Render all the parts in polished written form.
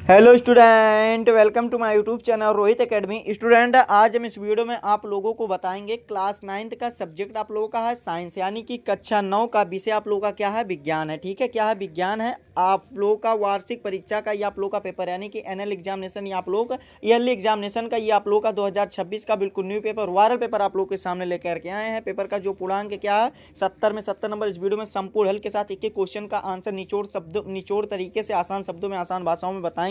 Hello student, welcome to my YouTube channel Rohit academy. Student, आज हम इस वीडियो में आप लोगों को बताएंगे क्लास 9th का सब्जेक्ट आप लोगों का है साइंस, यानी कि कक्षा 9 का विषय आप लोगों का क्या है, विज्ञान है। ठीक है, क्या है, विज्ञान है। आप लोगों का वार्षिक परीक्षा का ये आप लोगों का पेपर, यानी कि एनुअल एग्जामिनेशन, ये आप लोग ईयरली एग्जामिनेशन का ये आप लोगों का 2026 का बिल्कुल न्यू पेपर, वायरल पेपर आप लोग के सामने लेकर के आए हैं। पेपर का जो पूर्णांक क्या है, 70 में 70 नंबर। इस वीडियो में संपूर्ण हल के साथ एक एक क्वेश्चन का आंसर निचोड़ तरीके से, आसान शब्दों में, आसान भाषाओं में बताएंगे।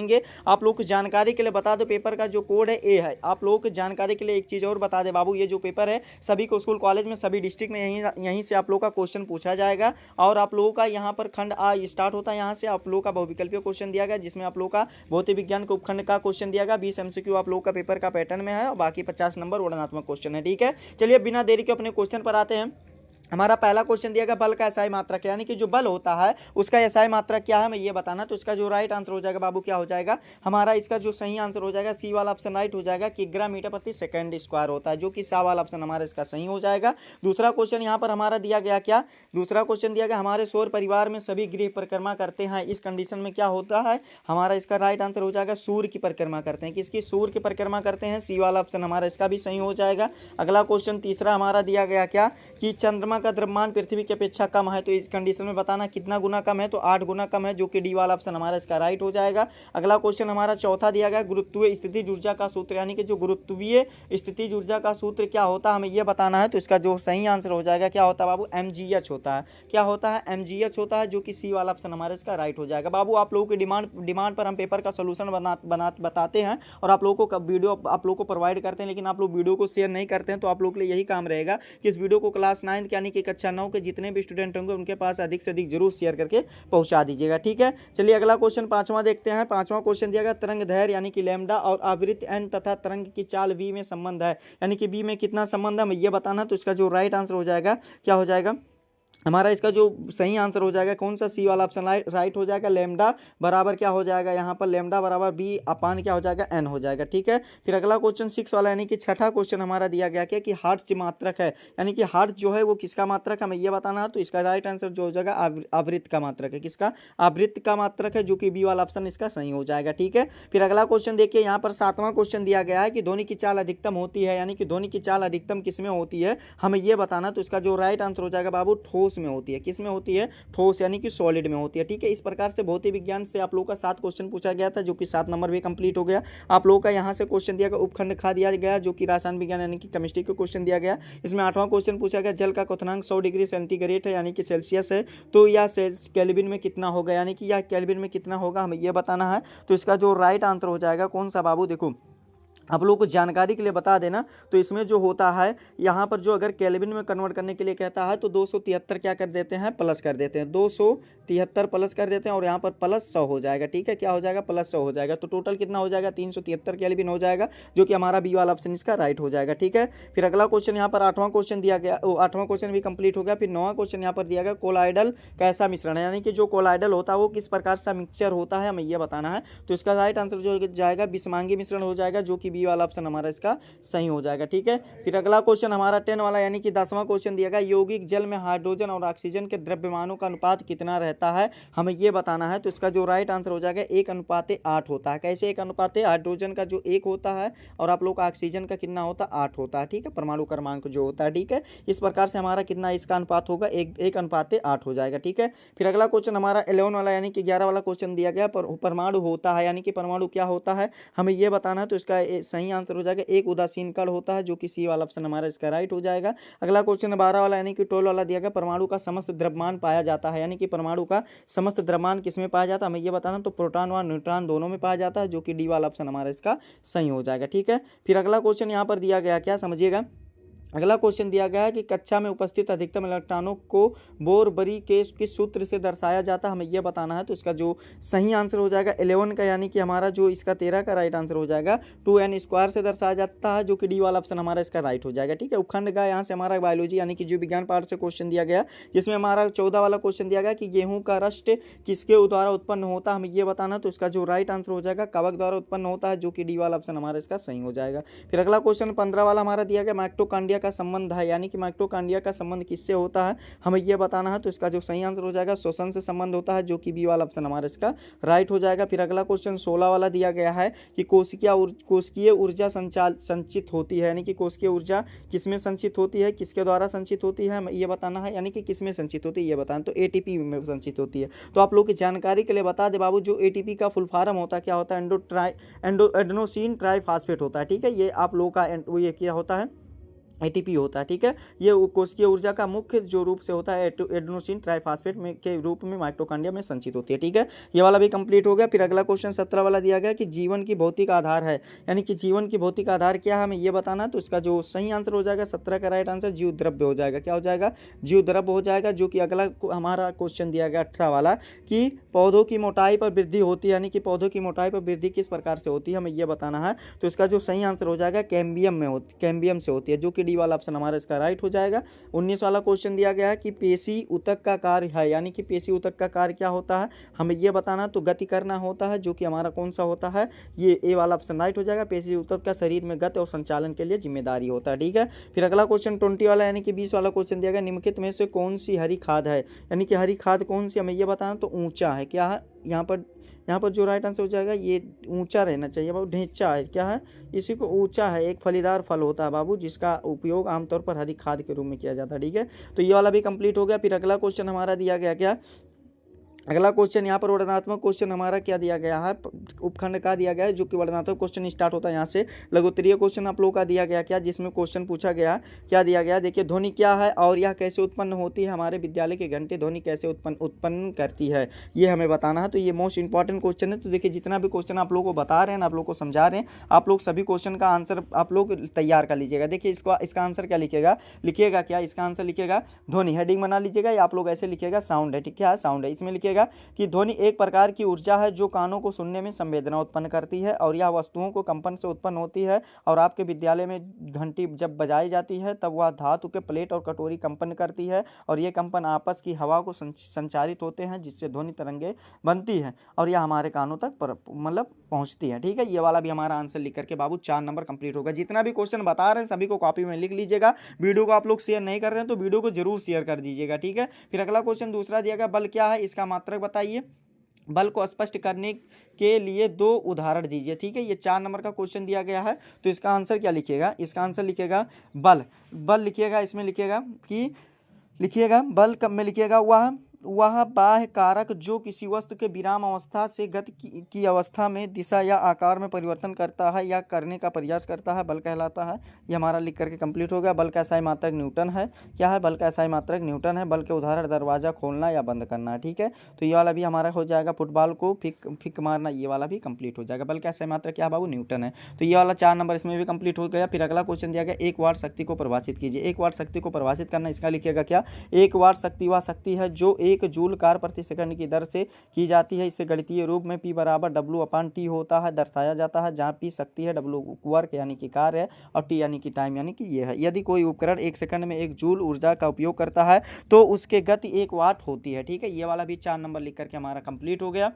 आप लोग को जानकारी के लिए बता दो, पेपर का जो कोड है ए है। आप लोगों की जानकारी के लिए एक चीज़ और बता दे बाबू, ये जो पेपर है सभी को स्कूल कॉलेज में, सभी डिस्ट्रिक्ट में यहीं से आप लोगों का क्वेश्चन पूछा जाएगा। और आप लोगों का यहाँ पर खंड आ स्टार्ट होता है, यहाँ से आप लोगों का बहुविकल्पीय क्वेश्चन दिया गया, जिसमें आप लोगों का भौतिक विज्ञान के उपखंड का क्वेश्चन दिया गया। 20 MCQ आप लोगों का पेपर का पैटर्न में है और बाकी 50 नंबर वर्णनात्मक क्वेश्चन है। ठीक है, चलिए बिना देरी के अपने क्वेश्चन पर आते हैं। हमारा पहला क्वेश्चन दिया गया बल का एसआई मात्रक, यानी कि जो बल होता है उसका एसआई मात्रक क्या है, हमें ये बताना। तो इसका जो राइट आंसर हो जाएगा बाबू, क्या हो जाएगा हमारा, इसका जो सही आंसर हो जाएगा सी वाला ऑप्शन राइट हो जाएगा, किग्रा मीटर प्रति सेकंड स्क्वायर होता है, जो कि सा वाला ऑप्शन हमारा इसका सही हो जाएगा। दूसरा क्वेश्चन यहाँ पर हमारा दिया गया, क्या दूसरा क्वेश्चन दिया गया, हमारे सौर परिवार में सभी गृह परिक्रमा करते हैं, इस कंडीशन में क्या होता है हमारा, इसका राइट आंसर हो जाएगा सूर्य की परिक्रमा करते हैं। किसकी, सूर्य की परिक्रमा करते हैं, सी वाला ऑप्शन हमारा इसका भी सही हो जाएगा। अगला क्वेश्चन तीसरा हमारा दिया गया, क्या कि चंद्रमा का द्रव्यमान पृथ्वी की अपेक्षा कम है, तो इस कंडीशन में बताना कितना गुना कम है, तो 8 गुना कम है, जो कि डी वाला ऑप्शन हमारा इसका राइट हो जाएगा। अगला क्वेश्चन हमारा चौथा दिया गया, गुरुत्वीय स्थिति ऊर्जा का सूत्र, यानी कि जो गुरुत्वीय स्थिति ऊर्जा का सूत्र क्या होता है हमें यह बताना है। तो इसका जो सही आंसर हो जाएगा क्या होता है बाबू, mgh होता है। क्या होता है, mgh होता है, जो कि सी वाला ऑप्शन हमारा इसका राइट हो जाएगा। बाबू आप लोगों की डिमांड पर हम पेपर का सोल्यूशन बताते हैं और आप लोगों को वीडियो आप लोगों को प्रोवाइड करते हैं, लेकिन आप लोग वीडियो को शेयर नहीं करते हैं। तो आप लोग के लिए यही काम रहेगा कि इस वीडियो को क्लास 9 यानी कि कक्षा 9 के जितने भी स्टूडेंट होंगे उनके पास अधिक से अधिक जरूर शेयर करके पहुंचा दीजिएगा। ठीक है, चलिए अगला क्वेश्चन पांचवा देखते हैं। पांचवा क्वेश्चन दिया गया, तरंग दैर्घ्य यानी कि लैम्डा और आवृत्ति एन तथा तरंग की चाल वी में संबंध है, यानी कि बी में कितना संबंध है हमें यह बताना। तो इसका जो राइट आंसर हो जाएगा, क्या हो जाएगा हमारा, इसका जो सही आंसर हो जाएगा कौन सा, सी वाला ऑप्शन राइट हो जाएगा। लैम्डा बराबर क्या हो जाएगा यहाँ पर, लैम्डा बराबर बी अपान क्या हो जाएगा, एन हो जाएगा। ठीक है, फिर अगला क्वेश्चन 6 वाला, यानी कि छठा क्वेश्चन हमारा दिया गया क्या कि हर्ट्ज मात्रक है, यानी कि हर्ट्ज जो है वो किसका मात्रक हमें ये बताना है। तो इसका राइट आंसर जो हो जाएगा आवृत्त का मात्रक है, किसका, आवृत्त का मात्रक है, जो कि बी वाला ऑप्शन इसका सही हो जाएगा। ठीक है, फिर अगला क्वेश्चन देखिए, यहाँ पर 7वां क्वेश्चन दिया गया है कि ध्वनि की चाल अधिकतम होती है, यानी कि ध्वनि की चाल अधिकतम किसमें होती है हमें ये बताना। तो इसका जो राइट आंसर हो जाएगा बाबू, ठोस में होती है। किसमें होती है, ठोस यानी कि सॉलिड में होती है। ठीक है, इस प्रकार से भौतिक विज्ञान से आप लोगों का 7 क्वेश्चन पूछा गया था, जो कि 7 नंबर भी कंप्लीट हो गया। आप लोगों का यहाँ से क्वेश्चन दिया गया, उपखंड खा दिया गया, जो कि रसायन विज्ञान यानी कि केमिस्ट्री का क्वेश्चन दिया गया। इसमें 8वां क्वेश्चन पूछा गया, जल का क्वथनांक 100 डिग्री सेंटीग्रेड है, यानी कि सेल्सियस है, तो यह केल्विन में कितना होगा, यानी कि यह केल्विन में कितना होगा हमें यह बताना है। तो इसका जो राइट आंसर हो जाएगा कौन सा बाबू, देखो आप लोगों को जानकारी के लिए बता देना। तो इसमें जो होता है यहाँ पर, जो अगर केल्विन में कन्वर्ट करने के लिए कहता है तो 273 क्या कर देते हैं, प्लस कर देते हैं, 273 प्लस कर देते हैं, और यहाँ पर प्लस 100 हो जाएगा। ठीक है, क्या हो जाएगा, प्लस 100 हो जाएगा। तो टोटल कितना हो जाएगा, 373 केल्विन हो जाएगा, जो कि हमारा बी वाला ऑप्शन इसका राइट हो जाएगा। ठीक है, फिर अगला क्वेश्चन यहाँ पर 8वां क्वेश्चन दिया गया, 8वां क्वेश्चन भी कंप्लीट हो गया। फिर 9वां क्वेश्चन यहाँ पर दिया गया, कोलाइडल कैसा मिश्रण है, यानी कि जो कोलाइडल होता है वो किस प्रकार का मिक्सचर होता है हमें यह बताना है। तो इसका राइट आंसर जो जाएगा विषमांगी मिश्रण हो जाएगा, जो कि बी वाला ऑप्शन हमारा इसका सही हो जाएगा। ठीक है, फिर अगला क्वेश्चन हमारा 10 वाला, यानी कि 10वां क्वेश्चन दिया गया, यौगिक जल में हाइड्रोजन और ऑक्सीजन के द्रव्यमानों का अनुपात कितना रहता है हमें यह बताना है। तो इसका जो राइट आंसर हो जाएगा 1:8 होता है। कैसे 1:8, हाइड्रोजन का जो 1 होता है और आप लोग का ऑक्सीजन का कितना होता है, 8 होता है। ठीक है, परमाणु क्रमांक जो होता है। ठीक है, इस प्रकार से हमारा कितना इसका अनुपात होगा, 1:8 हो जाएगा। ठीक है, फिर अगला क्वेश्चन हमारा 11 वाला, यानी कि 11 वाला क्वेश्चन दिया गया, परमाणु होता है, यानी कि परमाणु क्या होता है हमें यह बताना है। तो इसका सही आंसर हो जाएगा एक उदासीन कण होता है, जो कि सी वाला ऑप्शन हमारा इसका राइट हो जाएगा। अगला क्वेश्चन 12 वाला, यानी कि 12 वाला दिया गया, परमाणु का समस्त द्रव्यमान पाया जाता है, यानी कि परमाणु का समस्त द्रव्यमान किसमें पाया जाता है हमें यह बताना। तो प्रोटॉन व न्यूट्रॉन दोनों में पाया जाता है, जो कि डी वाला ऑप्शन हमारा इसका सही हो जाएगा। ठीक है, फिर अगला क्वेश्चन यहाँ पर दिया गया, क्या समझिएगा, अगला क्वेश्चन दिया गया है कि कक्षा में उपस्थित अधिकतम इलेक्ट्रॉनों को बोर-बरी के किस सूत्र से दर्शाया जाता है हमें यह बताना है। तो इसका जो सही आंसर हो जाएगा 11 का, यानी कि हमारा जो इसका 13 का राइट आंसर हो जाएगा 2n² से दर्शाया जाता है, जो कि डी वाला ऑप्शन हमारा इसका राइट हो जाएगा। ठीक है, उपखंड का यहाँ से हमारा बायोलॉजी यानी कि जीव विज्ञान पार्ट से क्वेश्चन दिया गया, जिसमें हमारा 14 वाला क्वेश्चन दिया गया कि गेहूँ का रस्ट किसके द्वारा उत्पन्न होता है हमें यह बताना। तो इसका जो राइट आंसर हो जाएगा कवक द्वारा उत्पन्न होता है, जो कि डी वाला ऑप्शन हमारा इसका सही हो जाएगा। फिर अगला क्वेश्चन 15 वाला हमारा दिया गया, माइटोकॉन्ड्रिया का संबंध है, यानी कि माइटोकॉन्ड्रिया का संबंध किससे होता है, हमें ये बताना है। तो इसका जो सही आंसर हो जाएगा श्वसन से संबंध होता है, जो कि बी वाला ऑप्शन हमारा इसका राइट हो जाएगा। फिर अगला क्वेश्चन 16 वाला दिया गया है कि कोशिकीय ऊर्जा संचित होती है, यानी कि कोशिकीय ऊर्जा किसमें संचित होती है, किसके द्वारा संचित होती है, हमें ये बताना है, यानी कि किसमें संचित होती है ये बताना। तो एटीपी में संचित होती है। तो आप लोग की जानकारी के लिए बता दे बाबू, जो एटीपी का फुल फॉर्म होता है क्या होता है, एडेनोसिन ट्राइफॉस्फेट होता है। ठीक है, ये आप लोगों का ये क्या होता है, एटीपी होता है। ठीक है, ये कोशिकीय ऊर्जा का मुख्य जो रूप से होता है एडेनोसिन ट्राइफॉस्फेट में के रूप में माइटोकॉन्ड्रिया में संचित होती है। ठीक है, ये वाला भी कंप्लीट हो गया। फिर अगला क्वेश्चन 17 वाला दिया गया कि जीवन की भौतिक आधार है, यानी कि जीवन की भौतिक आधार क्या है, हमें ये बताना। तो इसका जो सही आंसर हो जाएगा 17 का राइट आंसर जीव द्रव्य हो जाएगा। क्या हो जाएगा, जीव द्रव्य हो जाएगा। जो कि अगला हमारा क्वेश्चन दिया गया 18 वाला कि पौधों की मोटाई पर वृद्धि होती है, यानी कि पौधों की मोटाई पर वृद्धि किस प्रकार से होती है, हमें ये बताना है। तो इसका जो सही आंसर हो जाएगा कैम्बियम से होती है, जो कि डी वाला ऑप्शन हमारा इसका राइट हो जाएगा। 19 वाला क्वेश्चन दिया गया है कि पेशी ऊतक का कार्य है, यानी कि पेशी ऊतक का कार्य क्या होता है, हमें ये बताना। तो गति करना होता है, जो कि हमारा कौन सा होता है, ये ए वाला ऑप्शन राइट हो जाएगा। पेशी ऊतक का शरीर में गति और संचालन के लिए जिम्मेदारी होता है। ठीक है, फिर अगला क्वेश्चन 20 वाला यानी कि 20 वाला क्वेश्चन दिया गया निम्नलिखित में से कौन सी हरी खाद है, यानी कि हरी खाद कौन सी, हमें ये बताना। तो ऊंचा है, क्या है यहाँ पर जो राइट आंसर हो जाएगा ये ऊंचा रहना चाहिए बाबू, ढेंचा है, क्या है, इसी को ऊंचा है, एक फलीदार फल होता है बाबू, जिसका उपयोग आमतौर पर हरी खाद के रूप में किया जाता है। ठीक है, तो ये वाला भी कंप्लीट हो गया। फिर अगला क्वेश्चन हमारा दिया गया क्या, अगला क्वेश्चन यहाँ पर वर्णनात्मक क्वेश्चन हमारा क्या दिया गया है, उपखंड का दिया गया है, जो कि वर्णनात्मक क्वेश्चन स्टार्ट होता है यहाँ से। लघुत्तरीय क्वेश्चन आप लोगों का दिया गया क्या, जिसमें क्वेश्चन पूछा गया क्या दिया गया, देखिए ध्वनि क्या है और यह कैसे उत्पन्न होती है, हमारे विद्यालय के घंटे ध्वनि कैसे उत्पन्न करती है, ये हमें बताना है। तो ये मोस्ट इंपॉर्टेंट क्वेश्चन है। तो देखिए जितना भी क्वेश्चन आप लोग को बता रहे हैं, आप लोग को समझा रहे हैं, आप लोग सभी क्वेश्चन का आंसर आप लोग तैयार कर लीजिएगा। देखिए इसका आंसर क्या लिखिएगा क्या, इसका आंसर लिखिएगा ध्वनि, हेडिंग बना लीजिएगा, या आप लोग ऐसे लिखिएगा साउंड है। ठीक है, साउंड है, इसमें लिखिएगा कि ध्वनि एक प्रकार की ऊर्जा है जो कानों को सुनने में संवेदना उत्पन्न करती है और यह वस्तुओं को कंपन से उत्पन्न होती है। और आपके विद्यालय में घंटी जब बजाई जाती है तब वह धातु के प्लेट और कटोरी कंपन करती है और ये कंपन आपस की हवा को संचारित होते हैं, जिससे ध्वनि तरंगे बनती है और यह हमारे कानों तक मतलब पहुंचती है। ठीक है, ये वाला भी हमारा आंसर लिख करके बाबू 4 नंबर कंप्लीट होगा। जितना भी क्वेश्चन बता रहे हैं सभी को कॉपी में लिख लीजिएगा। वीडियो को आप लोग शेयर नहीं कर रहे हैं तो वीडियो को जरूर शेयर कर दीजिएगा। ठीक है, फिर अगला क्वेश्चन दूसरा दिया गया, बल क्या है, इसका मात्रक बताइए। बल को स्पष्ट करने के लिए 2 उदाहरण दीजिए। ठीक है, ये 4 नंबर का क्वेश्चन दिया गया है। तो इसका आंसर क्या लिखिएगा, इसका आंसर लिखिएगा बल लिखिएगा, इसमें लिखिएगा बल कब में लिखिएगा, वह बाह्य कारक जो किसी वस्तु के विराम अवस्था से गति की अवस्था में दिशा या आकार में परिवर्तन करता है या करने का प्रयास करता है, बल कहलाता है। ये हमारा लिख करके कंप्लीट हो गया। बल का SI मात्रक न्यूटन है, क्या है, बल का SI मात्रक न्यूटन है। बल के उदाहरण दरवाजा खोलना या बंद करना है। ठीक है, तो ये वाला भी हमारा हो जाएगा, फुटबॉल को फिक मारना, ये वाला भी कंप्लीट हो जाएगा। बल का SI मात्रक क्या है बाबू, न्यूटन है। तो ये वाला 4 नंबर इसमें भी कंप्लीट हो गया। फिर अगला क्वेश्चन दिया गया, 1 वाट शक्ति को परिभाषित कीजिए। 1 वाट शक्ति को परिभाषित करना, इसका लिखिएगा क्या, 1 वाट शक्ति वह शक्ति है जो 1 जूल कार प्रति सेकंड की दर से की जाती है। इसे गणितीय रूप में P बराबर W/T होता है दर्शाया जाता है, जहाँ P शक्ति है, W वर्क यानी कि कार्य है और T यानी कि टाइम यानी कि ये है। यदि कोई उपकरण 1 सेकंड में 1 जूल ऊर्जा का उपयोग करता है तो उसके गति 1 वाट होती है। ठीक है, ये वाला भी 4 नंबर लिख करके हमारा कंप्लीट हो गया।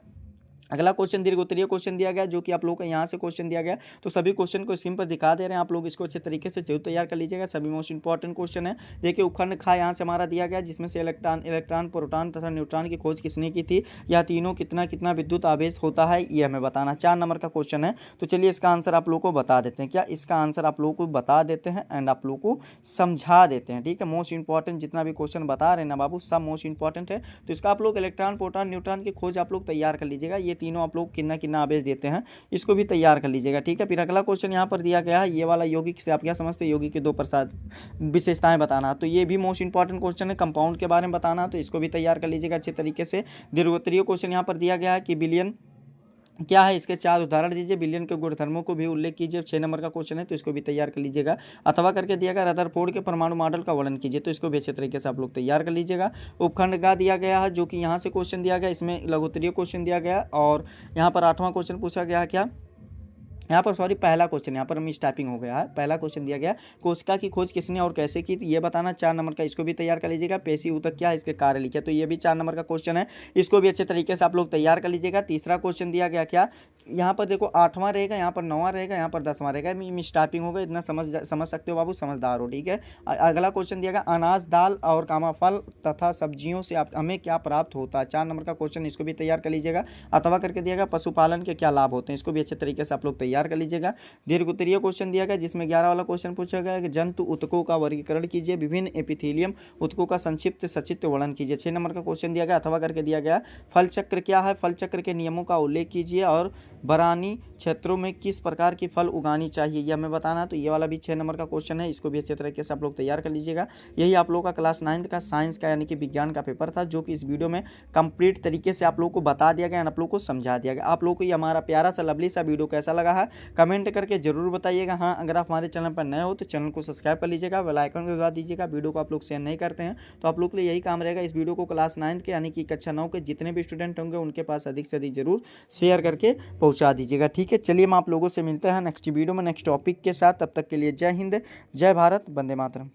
अगला क्वेश्चन दीर्घोत्तरीय क्वेश्चन दिया गया, जो कि आप लोगों को यहाँ से क्वेश्चन दिया गया। तो सभी क्वेश्चन को स्क्रीन पर दिखा दे रहे हैं, आप लोग इसको अच्छे तरीके से जरूर तैयार कर लीजिएगा। सभी मोस्ट इंपॉर्टेंट क्वेश्चन है। देखिए उपखंड खा यहाँ से हमारा दिया गया, जिसमें से इलेक्ट्रॉन, प्रोटॉन तथा न्यूट्रॉन की खोज किसने की थी, यह तीनों कितना विद्युत आवेश होता है, ये हमें बताना। 4 नंबर का क्वेश्चन है। तो चलिए इसका आंसर आप लोग को बता देते हैं। क्या इसका आंसर आप लोग को बता देते हैं एंड आप लोग को समझा देते हैं। ठीक है, मोस्ट इंपॉर्टेंट जितना भी क्वेश्चन बता रहे हैं ना बाबू, सब मोस्ट इंपॉर्टेंट है। तो इसका आप लोग इलेक्ट्रॉन, प्रोटॉन, न्यूट्रॉन की खोज आप लोग तैयार कर लीजिएगा। ये तीनों आप लोग कितना आवेश देते हैं, इसको भी तैयार कर लीजिएगा। ठीक है, फिर अगला क्वेश्चन यहाँ पर दिया गया है, ये वाला यौगिक से आप क्या समझते हैं, यौगिक के 2 विशेषताएं बताना। तो ये भी मोस्ट इंपॉर्टेंट क्वेश्चन है, कंपाउंड के बारे में बताना, तो इसको भी तैयार कर लीजिएगा अच्छे तरीके से। दीर्घोत्तरीय क्वेश्चन यहाँ पर दिया गया है कि बिलियन क्या है, इसके 4 उदाहरण दीजिए। बिलियन के गुणधर्मों को भी उल्लेख कीजिए। 6 नंबर का क्वेश्चन है, तो इसको भी तैयार कर लीजिएगा। अथवा करके दिया गया, रदरफोर्ड के परमाणु मॉडल का वर्णन कीजिए, तो इसको भी अच्छे तरीके से आप लोग तैयार कर लीजिएगा। उपखंड का दिया गया है, जो कि यहाँ से क्वेश्चन दिया गया, इसमें लघुत्तरीय क्वेश्चन दिया गया और यहाँ पर 8वां क्वेश्चन पूछा गया है। क्या यहाँ पर सॉरी पहला क्वेश्चन, यहाँ पर मिस टाइपिंग हो गया है। पहला क्वेश्चन दिया गया, कोशिका की खोज किसने और कैसे की, ये बताना। 4 नंबर का, इसको भी तैयार कर लीजिएगा। पेशी ऊतक क्या है, इसके कार्य लिखिए, तो ये भी 4 नंबर का क्वेश्चन है, इसको भी अच्छे तरीके से आप लोग तैयार कर लीजिएगा। तीसरा क्वेश्चन दिया गया क्या, यहाँ पर देखो 8वां रहेगा, यहाँ पर 9वां रहेगा, यहाँ पर 10वां रहेगा। मिस टाइपिंग होगा, इतना समझ सकते हो बाबू, समझदार हो, ठीक है। अगला क्वेश्चन दिया गया, अनाज, दाल और कामा फल तथा सब्जियों से हमें क्या प्राप्त होता है। 4 नंबर का क्वेश्चन, इसको भी तैयार कर लीजिएगा। अथवा करके दिया गया, पशुपालन के क्या लाभ होते हैं, इसको भी अच्छे तरीके से आप लोग तैयार कर लीजिएगा। दीर्घ उत्तरीय क्वेश्चन दिया गया, जिसमें 11 वाला क्वेश्चन पूछा गया कि जंतु ऊतकों का वर्गीकरण कीजिए, विभिन्न एपिथेलियम ऊतकों का संक्षिप्त सचित्र वर्णन कीजिए। 6 नंबर का क्वेश्चन दिया गया, अथवा करके दिया गया, फल चक्र क्या है, फल चक्र के नियमों का उल्लेख कीजिए और बरानी क्षेत्रों में किस प्रकार की फल उगानी चाहिए, यह हमें बताना है। तो ये वाला भी 6 नंबर का क्वेश्चन है, इसको भी अच्छे तरीके से आप लोग तैयार कर लीजिएगा। यही आप लोगों का क्लास 9 का साइंस का यानी कि विज्ञान का पेपर था, जो कि इस वीडियो में कंप्लीट तरीके से आप लोगों को बता दिया गया, आप लोगों को समझा दिया गया। आप लोगों को ये हमारा प्यारा सा लवली सा वीडियो कैसा लगा है कमेंट करके जरूर बताइएगा। हाँ, अगर आप हमारे चैनल पर नए हो तो चैनल को सब्सक्राइब कर लीजिएगा, बेल आइकन को दबा दीजिएगा। वीडियो को आप लोग शेयर नहीं करते हैं तो आप लोग के लिए यही काम रहेगा, इस वीडियो को क्लास 9 के यानी कि कक्षा 9 के जितने भी स्टूडेंट होंगे उनके पास अधिक से अधिक जरूर शेयर करके पहुंचा दीजिएगा, ठीक है। चलिए हम आप लोगों से मिलते हैं नेक्स्ट वीडियो में नेक्स्ट टॉपिक के साथ, तब तक के लिए जय हिंद, जय भारत, वंदे मातरम।